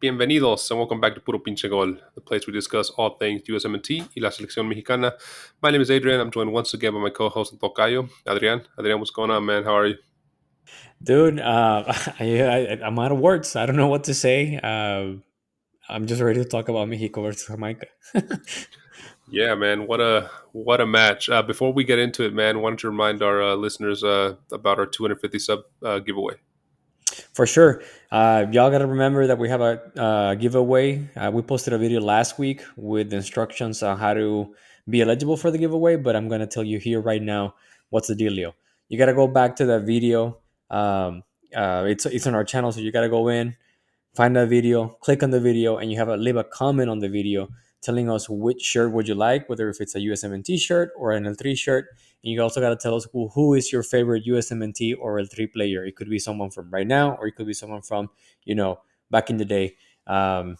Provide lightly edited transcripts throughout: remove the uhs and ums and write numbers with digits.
Bienvenidos and welcome back to Puro Pinche Gol, the place we discuss all things USMNT y la selección mexicana. My name is Adrian. I'm joined once again by my co-host Tocayo, Adrian. Adrian, what's going on, man? How are you? Dude, I'm out of words. I don't know what to say. I'm just ready to talk about Mexico versus Jamaica. Yeah, man. What a match. Before we get into it, man, why don't you remind our listeners about our 250 sub giveaway? For sure. Y'all got to remember that we have a giveaway. We posted a video last week with instructions on how to be eligible for the giveaway, but I'm going to tell you here right now what's the dealio. You got to go back to that video. It's on our channel, so you got to go in, find that video, click on the video, and you have to leave a comment on the video telling us which shirt would you like, whether if it's a USMNT shirt or an eltri shirt. And you also got to tell us who is your favorite USMNT or eltri player. It could be someone from right now, or it could be someone from, back in the day. And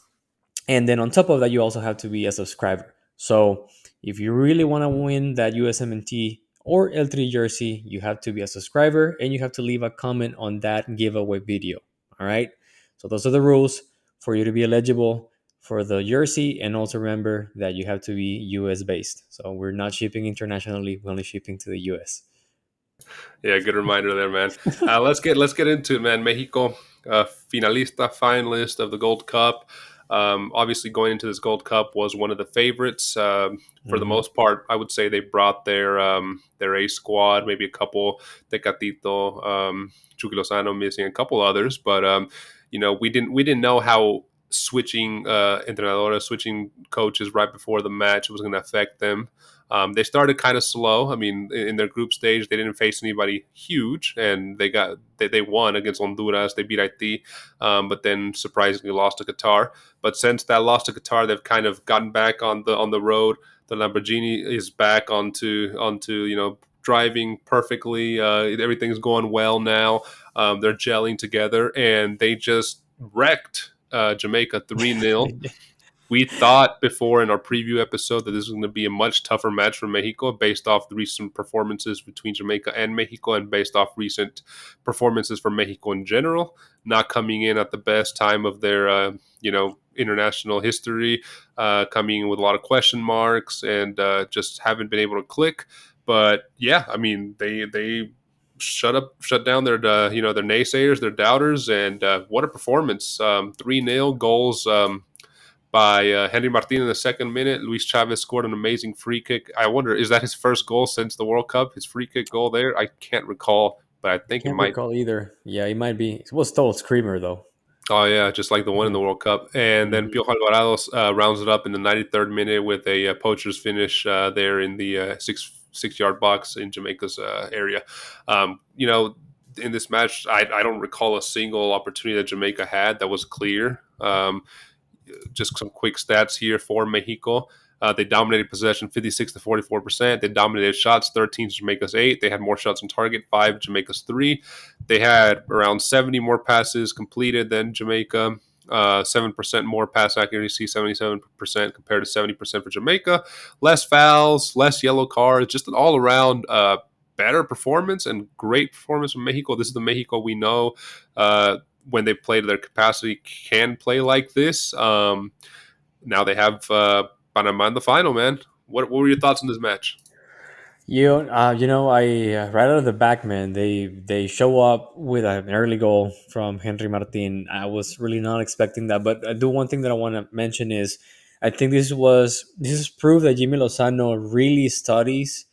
then on top of that, you also have to be a subscriber. So if you really want to win that USMNT or eltri jersey, you have to be a subscriber and you have to leave a comment on that giveaway video. All right. So those are the rules for you to be eligible for the jersey. And also remember that you have to be US based. So we're not shipping internationally, we're only shipping to the US. Yeah, good reminder there, man. Let's get into it, man. Mexico, finalista, finalist of the Gold Cup. Obviously, going into this Gold Cup was one of the favorites. For the Mhm. most part, I would say they brought their A squad, maybe a couple, Tecatito, Jimmy Lozano missing a couple others, but we didn't know how switching entrenadores, switching coaches right before the match was going to affect them. They started kind of slow. I mean, in their group stage, they didn't face anybody huge, and they won against Honduras. They beat Haiti, but then surprisingly lost to Qatar. But since that loss to Qatar, they've kind of gotten back on the road. The Lamborghini is back onto driving perfectly. Everything's going well now. They're gelling together, and they just wrecked Jamaica 3-0. We thought before in our preview episode that this was going to be a much tougher match for Mexico based off the recent performances between Jamaica and Mexico and based off recent performances for Mexico in general, not coming in at the best time of their, international history, coming in with a lot of question marks and just haven't been able to click. But yeah, I mean, they shut down their naysayers, their doubters, and what a performance! 3-0 goals. By Henry Martin in the second minute. Luis Chavez scored an amazing free kick. I wonder, is that his first goal since the World Cup? His free kick goal there? I can't recall, but I I think it can't might. recall either. Yeah, it might be. It was still a screamer though. Oh yeah, just like the one in the World Cup. And then Mhm. Pio Alvarado rounds it up in the 93rd minute with a poacher's finish there in the six yard box in Jamaica's area. In this match, I don't recall a single opportunity that Jamaica had that was clear. Just some quick stats here for Mexico. They dominated possession 56 to 44%. They dominated shots 13 to Jamaica's 8. They had more shots on target 5 Jamaica's 3. They had around 70 more passes completed than Jamaica. 7% more pass accuracy, 77% compared to 70% for Jamaica. Less fouls, less yellow cards, just an all around better performance and great performance from Mexico. This is the Mexico we know. When they play to their capacity, can play like this. Now they have Panama in the final, man. What were your thoughts on this match? I right out of the back, man. They show up with an early goal from Henry Martin. I was really not expecting that, but I do one thing that I want to mention is I think this is proof that Jimmy Lozano really studies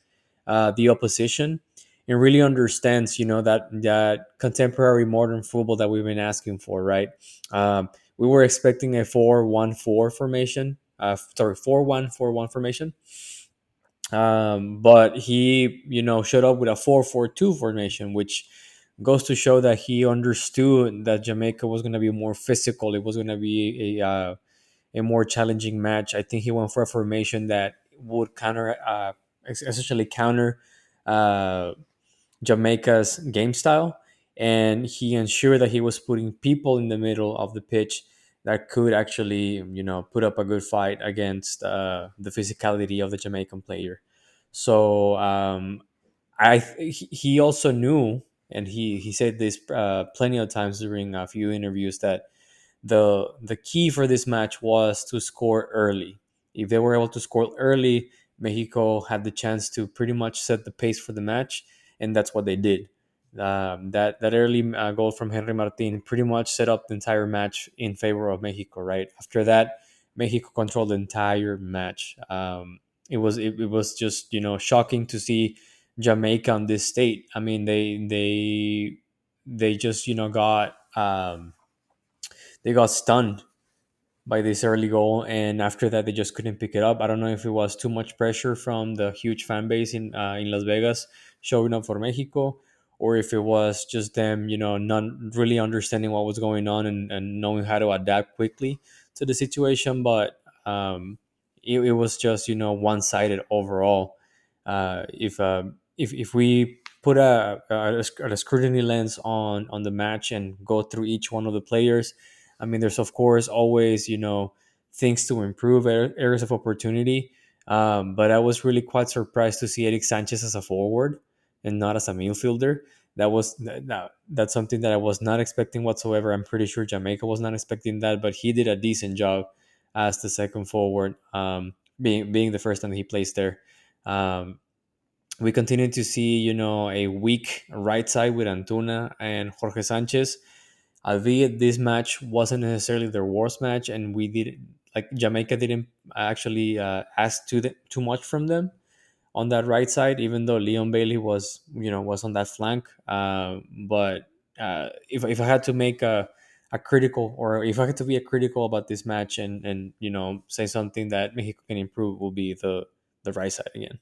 the opposition and really understands, that contemporary modern football that we've been asking for, right? We were expecting a 4-1-4 formation, 4-1-4-1 formation, but he, showed up with a 4-4-2 formation, which goes to show that he understood that Jamaica was going to be more physical. It was going to be a more challenging match. I think he went for a formation that would essentially counter uh, Jamaica's game style, and he ensured that he was putting people in the middle of the pitch that could actually, put up a good fight against the physicality of the Jamaican player. So he also knew, and he said this plenty of times during a few interviews, that The key for this match was to score early. If they were able to score early, Mexico had the chance to pretty much set the pace for the match, and that's what they did. That early goal from Henry Martin pretty much set up the entire match in favor of Mexico. Right after that, Mexico controlled the entire match. It was just shocking to see Jamaica on this state. I mean, they just they got stunned by this early goal, and after that they just couldn't pick it up. I don't know if it was too much pressure from the huge fan base in Las Vegas showing up for Mexico, or if it was just them, not really understanding what was going on and knowing how to adapt quickly to the situation. But it was just one sided overall. If we put a scrutiny lens on the match and go through each one of the players, I mean, there's of course always things to improve, areas of opportunity. But I was really quite surprised to see Eric Sanchez as a forward and not as a midfielder. That's something that I was not expecting whatsoever. I'm pretty sure Jamaica was not expecting that, but he did a decent job as the second forward, being the first time he plays there. Um, we continue to see, a weak right side with Antuna and Jorge Sanchez. Albeit this match wasn't necessarily their worst match, and we did like Jamaica didn't actually ask too much from them on that right side, even though Leon Bailey was on that flank. But if I had to make a critical, or if I had to be a critical about this match and say something that Mexico can improve, will be the right side again.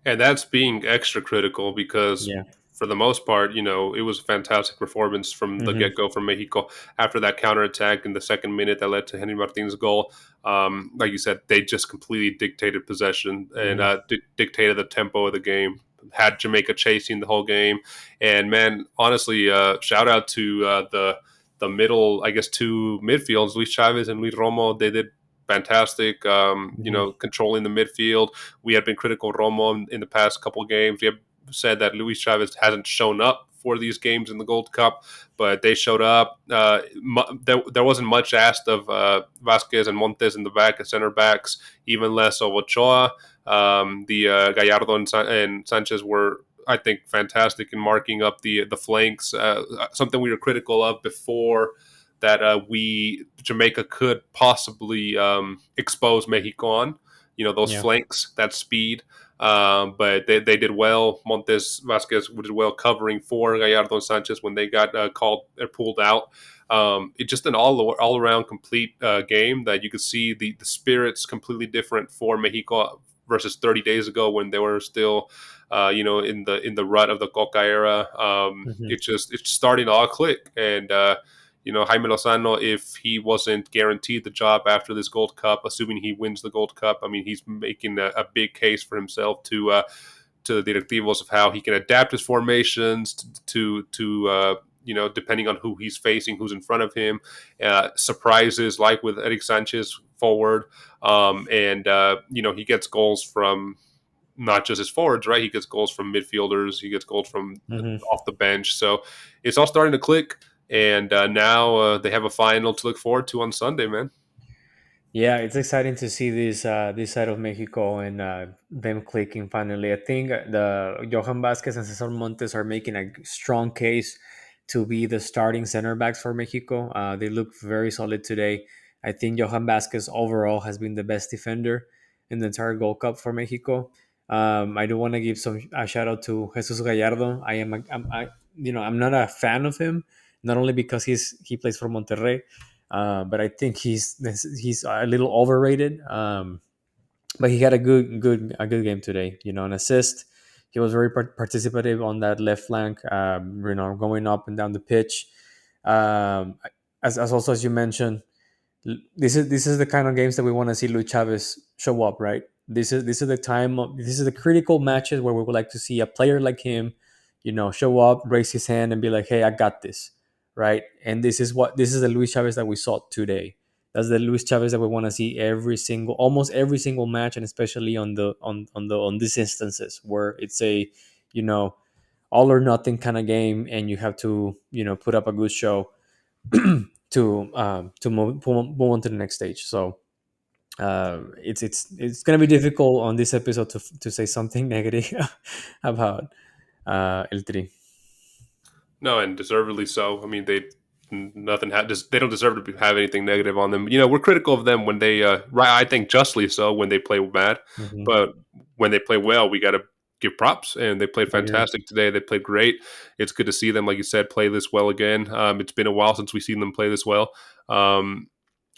And that's being extra critical because Yeah. for the most part, it was a fantastic performance from the Hmm. get go from Mexico. After that counterattack in the second minute that led to Henry Martin's goal, like you said, they just completely dictated possession and Hmm. dictated the tempo of the game. Had Jamaica chasing the whole game, and man, honestly, shout out to the middle, I guess, two midfields, Luis Chavez and Luis Romo. They did fantastic. Hmm. Controlling the midfield. We had been critical of Romo in the past couple of games. We have said that Luis Chavez hasn't shown up for these games in the Gold Cup, but they showed up. There wasn't much asked of Vasquez and Montes in the back as center backs, even less of Ochoa. The Gallardo and Sanchez were, I think, fantastic in marking up the flanks. Something we were critical of before that we Jamaica could possibly expose Mexico on. Those Yeah. flanks, that speed. But they did well. Montes Vasquez did well covering for Gallardo and Sanchez when they got called or pulled out. It's just an all around complete game that you could see the spirits completely different for Mexico versus 30 days ago when they were still in the rut of the Coca era. Hmm. It's starting to all click, and Jaime Lozano, if he wasn't guaranteed the job after this Gold Cup, assuming he wins the Gold Cup, I mean, he's making a big case for himself to the directivos of how he can adapt his formations to depending on who he's facing, who's in front of him, surprises like with Eric Sanchez forward, and he gets goals from not just his forwards, right? He gets goals from midfielders. He gets goals from Hmm. off the bench. So it's all starting to click. And now they have a final to look forward to on Sunday, man. Yeah, it's exciting to see this side of Mexico and them clicking finally. I think the Johan Vasquez and Cesar Montes are making a strong case to be the starting center backs for Mexico. They look very solid today. I think Johan Vasquez overall has been the best defender in the entire Gold Cup for Mexico. I do want to give a shout out to Jesus Gallardo. I'm not a fan of him, not only because he plays for Monterrey, but I think he's a little overrated. But he had a good game today. An assist. He was very participative on that left flank. Going up and down the pitch. Um, as also as you mentioned, this is the kind of games that we want to see Luis Chavez show up, right? This is the time. This is the critical matches where we would like to see a player like him, show up, raise his hand, and be like, "Hey, I got this," right? And this is the Luis Chavez that we saw today. That's the Luis Chavez that we want to see almost every single match, and especially on these instances where it's a, you know, all or nothing kind of game, and you have to put up a good show. move on to the next stage. So it's gonna be difficult on this episode to say something negative about eltri. No, and deservedly so. I mean, nothing they don't deserve to have anything negative on them. We're critical of them when they right. I think justly so when they play bad, Hmm. but when they play well, we got to give props. And they played For sure. fantastic today. They played great. It's good to see them, like you said, play this well again. It's been a while since we've seen them play this well.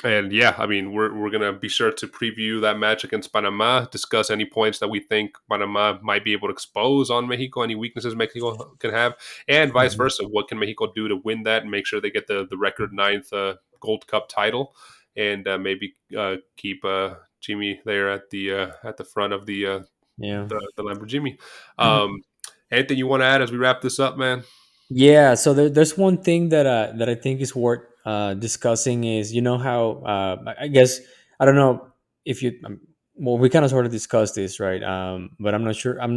And yeah, I mean, we're gonna be sure to preview that match against Panama, discuss any points that we think Panama might be able to expose on Mexico, any weaknesses Mexico can have, and vice Hmm. versa. What can Mexico do to win that and make sure they get the record ninth Gold Cup title, and maybe keep Jimmy there at the front of Yeah. the lamborjimmy. Um, Anything you want to add as we wrap this up, man? Yeah, so there's one thing that I think is worth discussing is you know how I guess I don't know if you well we kind of sort of discussed this right but I'm not sure I'm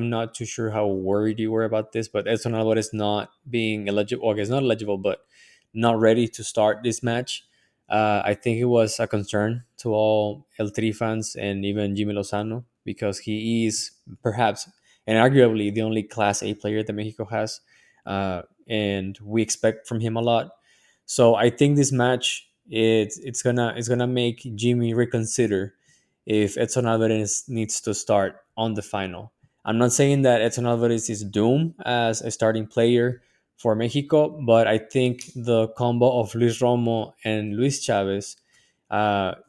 not too sure how worried you were about this but Edson Alvarez not being eligible, I guess not eligible but not ready to start this match. I think it was a concern to all El Tri fans and even Jimmy Lozano because he is perhaps and arguably the only Class A player that Mexico has, and we expect from him a lot. So I think this match it's gonna make Jimmy reconsider if Edson Alvarez needs to start on the final. I'm not saying that Edson Alvarez is doomed as a starting player for Mexico, but I think the combo of Luis Romo and Luis Chavez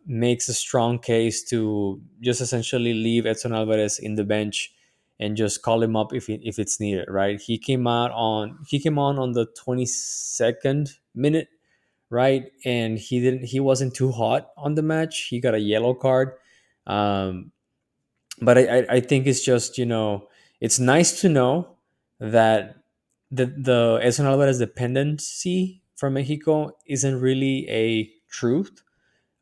makes a strong case to just essentially leave Edson Alvarez in the bench and just call him up if it's needed. Right? He came on the 22nd minute, right? And he wasn't too hot on the match. He got a yellow card. Um, but I think it's just it's nice to know that the Edson Alvarez dependency from Mexico isn't really a truth.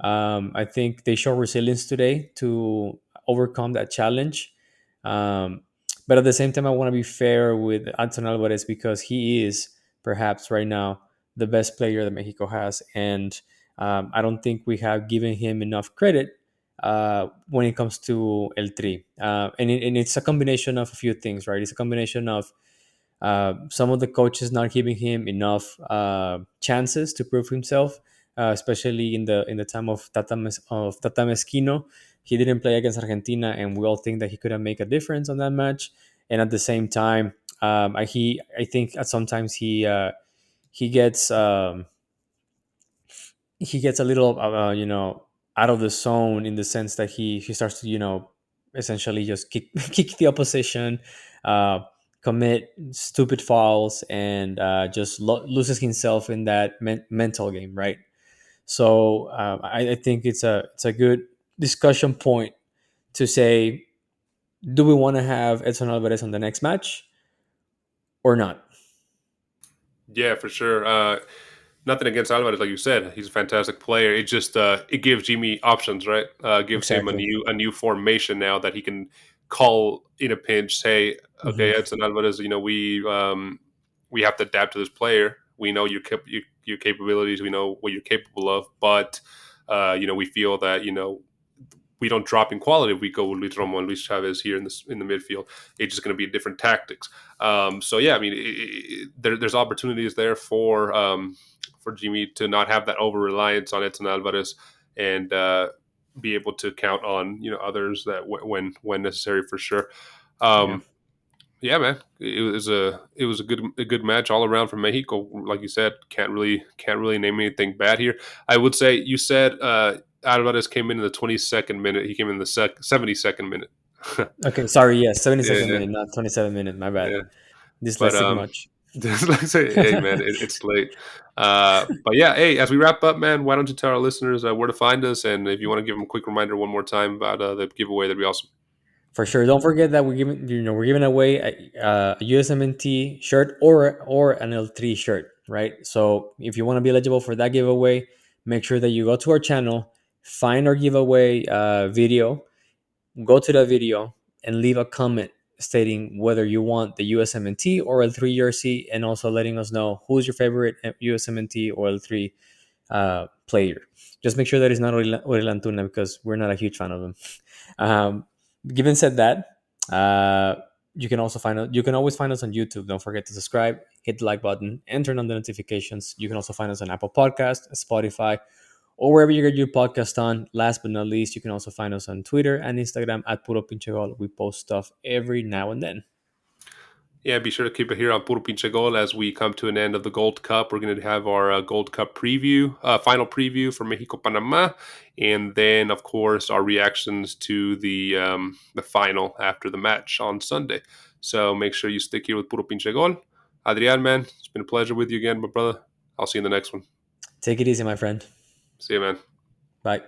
I think they show resilience today to overcome that challenge. Um, but at the same time, I want to be fair with Anton Alvarez because he is perhaps right now the best player that Mexico has, and I don't think we have given him enough credit when it comes to El Tri. And it's a combination of a few things, right? It's a combination of some of the coaches not giving him enough chances to prove himself, especially in the time of Tata Mezquino. He didn't play against Argentina, and we all think that he could have made a difference on that match. And at the same time, I think at sometimes he gets he gets a little out of the zone in the sense that he starts to essentially just kick kick the opposition, uh, commit stupid fouls, and just loses himself in that mental game, right? So I think it's a good discussion point to say, do we want to have Edson Alvarez on the next match or not? Yeah, for sure. Nothing against Alvarez, like you said, he's a fantastic player. It just it gives Jimmy options, right? Gives him Exactly. a new formation now that he can call in a pinch. Say, Hmm. okay, Edson Alvarez, we have to adapt to this player. We know your capabilities. We know what you're capable of, but we feel that we don't drop in quality if we go with Luis Romo and Luis Chavez here in the midfield. It's just going to be different tactics. So yeah, I mean, there's opportunities there for Jimmy to not have that over reliance on Edson Alvarez and be able to count on others that when necessary for sure. Yeah, Um, yeah, man, it was a good match all around from Mexico. Like you said, can't really name anything bad here. I would say you said Alvarez came in the 22nd minute. He came in the 72nd minute. okay, sorry, yes, 72nd Yeah, minute, not 27 minute, my bad. yeah. But Dyslexic much. just like I say, hey man, it's late. But yeah, hey, as we wrap up, man, why don't you tell our listeners where to find us, and if you want to give them a quick reminder one more time about the giveaway, that'd be awesome. For sure. Don't forget that we're giving away a USMNT shirt or an L3 shirt, right? So if you want to be eligible for that giveaway, make sure that you go to our channel, find our giveaway video, go to that video, and leave a comment stating whether you want the USMNT or L3 jersey, and also letting us know who's your favorite USMNT or L3 player. Just make sure that it's not Orel Antuna because we're not a huge fan of him. Um, Given said that, you can also you can always find us on YouTube. Don't forget to subscribe, hit the like button, and turn on the notifications. You can also find us on Apple Podcast, Spotify, or wherever you get your podcast on. Last but not least, you can also find us on Twitter and Instagram at Puro Pinche Gol. We post stuff every now and then. Yeah, be sure to keep it here on Puro Pinche Gol as we come to an end of the Gold Cup. We're going to have our Gold Cup preview, final preview for Mexico Panama, and then of course our reactions to the final after the match on Sunday. So make sure you stick here with Puro Pinche Gol. Adrian, man, it's been a pleasure with you again, my brother. I'll see you in the next one. Take it easy, my friend. See you, man. Bye.